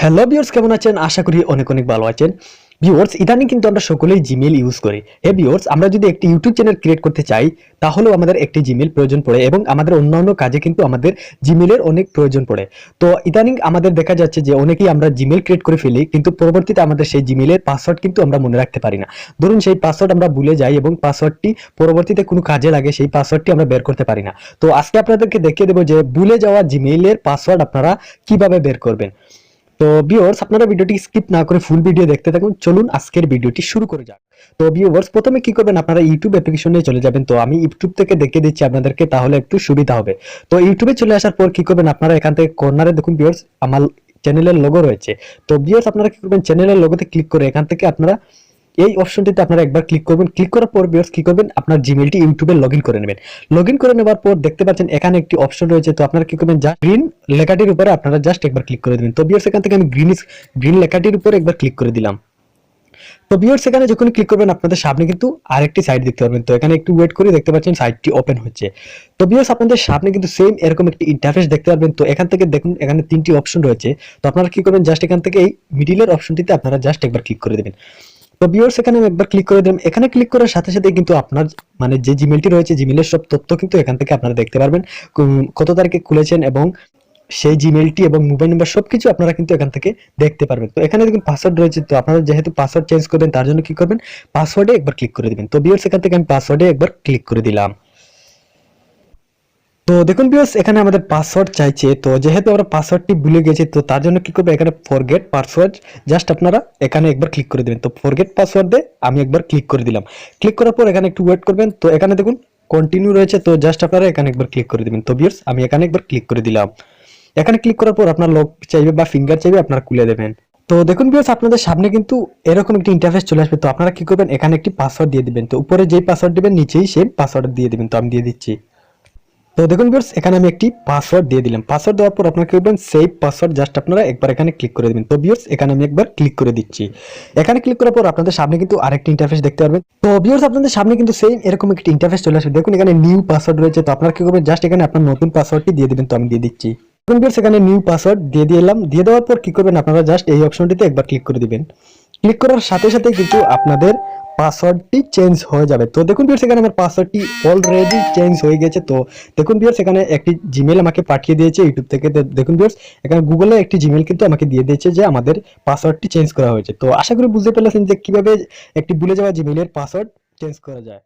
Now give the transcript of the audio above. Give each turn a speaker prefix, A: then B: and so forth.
A: Hello viewers, কেমন আছেন? আশা করি অনেক অনেক ভালো আছেন। ভিউয়ার্স, ইদানিং কিন্তু আমরা সকলেই জিমেইল ইউজ করি। ভিউয়ার্স, আমরা যদি একটি ইউটিউব চ্যানেল ক্রিয়েট করতে চাই, তাহলেও আমাদের একটি জিমেইল প্রয়োজন পড়ে এবং আমাদের অন্যান্য কাজে কিন্তু আমাদের জিমেইলের অনেক প্রয়োজন পড়ে। তো ইদানিং আমাদের দেখা যাচ্ছে যে অনেকেই আমরা জিমেইল ক্রিয়েট করে ফেলি, কিন্তু পরবর্তীতে আমাদের সেই জিমেইলের পাসওয়ার্ড কিন্তু আমরা মনে রাখতে পারি না। ধরুন সেই পাসওয়ার্ড আমরা ভুলে যাই এবং পাসওয়ার্ডটি পরবর্তীতে কোনো কাজে লাগে, সেই পাসওয়ার্ডটি আমরা বের করতে পারি না। তো আজকে আপনাদেরকে দেখিয়ে দেবো যে ভুলে যাওয়া জিমেইলের পাসওয়ার্ড আপনারা কিভাবে বের করবেন। তো ভিউয়ার্স, আপনারা ভিডিওটি স্কিপ না করে ফুল ভিডিও দেখতে থাকুন। চলুন আজকের ভিডিওটি শুরু করে যাক। তো ভিউয়ার্স, প্রথমে কি করবেন, আপনারা ইউটিউব অ্যাপ্লিকেশনে চলে যাবেন। তো আমি ইউটিউব থেকে দেখিয়ে দিচ্ছি আপনাদেরকে, তাহলে একটু সুবিধা হবে। তো ইউটিউবে চলে আসার পর কি করবেন, আপনারা এখান থেকে কর্নারে দেখুন ভিউয়ার্স, আমার চ্যানেলের লোগো রয়েছে। তো ভিউয়ার্স, আপনারা কি করবেন, চ্যানেলের লোগোতে ক্লিক করে এখান থেকে আপনারা এই অপশনটিতে আপনারা একবার ক্লিক করবেন। ক্লিক করার পর ভিউয়ার্স কি করবেন, আপনার জিমেইলটি ইউটিউবে লগইন করে নেবেন। লগইন করে নেওয়ার পর দেখতে পাচ্ছেন এখানে একটি অপশন রয়েছে। তো আপনারা কি করবেন, জাস্ট গ্রিন লেখাটির উপরে আপনারা জাস্ট একবার ক্লিক করে দিবেন। তো ভিউয়ার্স, এখান থেকে আমি গ্রিন লেখাটির উপরে একবার ক্লিক করে দিলাম। তো ভিউয়ার্স, এখানে যখন ক্লিক করবেন আপনাদের সামনে কিন্তু আরেকটি সাইট দেখতে পারবেন। তো এখানে একটু ওয়েট করে, দেখতে পাচ্ছেন সাইটটি ওপেন হচ্ছে। তো ভিউয়ার্স, আপনাদের সামনে কিন্তু সেম এরকম একটি ইন্টারফেস দেখতে পারবেন। তো এখান থেকে দেখুন এখানে তিনটি অপশন রয়েছে। তো আপনারা কি করবেন, জাস্ট এখান থেকে এই মিডিলের অপশনটিতে আপনারা জাস্ট একবার ক্লিক করে দেবেন। তো ভিউয়ার্স, এখানে আমি একবার ক্লিক করে দিলাম। এখানে ক্লিক করার সাথে সাথে কিন্তু আপনার মানে যে জিমেইলটি রয়েছে, জিমেইলের সব তথ্য কিন্তু এখান থেকে আপনারা দেখতে পারবেন। কত তারিখে খুলেছেন এবং সেই জিমেইলটি এবং মোবাইল নাম্বার সবকিছু আপনারা কিন্তু এখান থেকে দেখতে পারবেন। তো এখানে দেখুন পাসওয়ার্ড রয়েছে। তো আপনারা যেহেতু পাসওয়ার্ড চেঞ্জ করবেন, তার জন্য কি করবেন, পাসওয়ার্ডে একবার ক্লিক করে দিবেন। তো ভিউয়ার্স, এখান থেকে আমি পাসওয়ার্ডে একবার ক্লিক করে দিলাম। তো দেখুন ভিউয়ার্স, এখানে আমাদের পাসওয়ার্ড চাইছে। তো যেহেতু আমরা পাসওয়ার্ডটি ভুলে গেছি, তো তার জন্য কি করবো, এখানে ফরগেট পাসওয়ার্ড জাস্ট আপনারা এখানে একবার ক্লিক করে দিবেন। তো ফরগেট পাসওয়ার্ডে আমি একবার ক্লিক করে দিলাম। ক্লিক করার পর এখানে একটু ওয়েট করবেন। তো এখানে দেখুন কন্টিনিউ রয়েছে। তো জাস্ট আপনারা এখানে একবার ক্লিক করে দিবেন। তো ভিউয়ার্স, আমি এখানে একবার ক্লিক করে দিলাম। এখানে ক্লিক করার পর আপনার লক চাইবে বা ফিঙ্গার চাইবে, আপনারা খুলে দেবেন। তো দেখুন ভিউয়ার্স, আপনাদের সামনে কিন্তু এরকম একটি ইন্টারফেস চলে আসবে। তো আপনারা কি করবেন, এখানে একটি পাসওয়ার্ড দিয়ে দিবেন। তো উপরে যেই পাসওয়ার্ড দিবেন, নিচেই সেম পাসওয়ার্ড দিয়ে দিবেন। তো আমি দিয়ে দিচ্ছি। তো দেখুন ভিউয়ার্স, এখানে আমি একটি পাসওয়ার্ড দিয়ে দিলাম। পাসওয়ার্ড দেওয়ার পর আপনারা কি করবেন, সেভ পাসওয়ার্ড জাস্ট আপনারা একবার এখানে ক্লিক করে দিবেন। তো ভিউয়ার্স, এখানে আমি একবার ক্লিক করে দিচ্ছি। এখানে ক্লিক করার পর আপনাদের সামনে কিন্তু আরেকটি ইন্টারফেস দেখতে পারবেন। তো ভিউয়ার্স, আপনাদের সামনে কিন্তু সেম এরকম একটি ইন্টারফেস চলে আসবে। দেখুন এখানে নিউ পাসওয়ার্ড রয়েছে। তো আপনারা কি করবেন, জাস্ট এখানে আপনার নতুন পাসওয়ার্ডটি দিয়ে দিবেন। তো আমি দিয়ে দিচ্ছি। দেখুন ভিউয়ার্স, এখানে নিউ পাসওয়ার্ড দিয়ে দিলাম। দিয়ে দেওয়ার পর কি করবেন, আপনারা জাস্ট এই অপশনটিতে একবার ক্লিক করে দিবেন। ক্লিক করার সাথে সাথে কিন্তু আপনাদের পাসওয়ার্ডটি চেঞ্জ হয়ে যাবে। তো দেখুন ভিউয়ার্স, এখানে আমার পাসওয়ার্ডটি অলরেডি চেঞ্জ হয়ে গেছে। তো দেখুন ভিউয়ার্স, এখানে একটি জিমেইল আমাকে পাঠিয়ে দিয়েছে ইউটিউব থেকে। দেখুন ভিউয়ার্স, এখানে গুগলে একটি জিমেইল কিন্তু আমাকে দিয়ে দিয়েছে যে আমাদের পাসওয়ার্ডটি চেঞ্জ করা হয়েছে। তো আশা করি বুঝতে পেরেছেন যে কিভাবে একটি ভুলে যাওয়া জিমেইলের পাসওয়ার্ড চেঞ্জ করা যায়।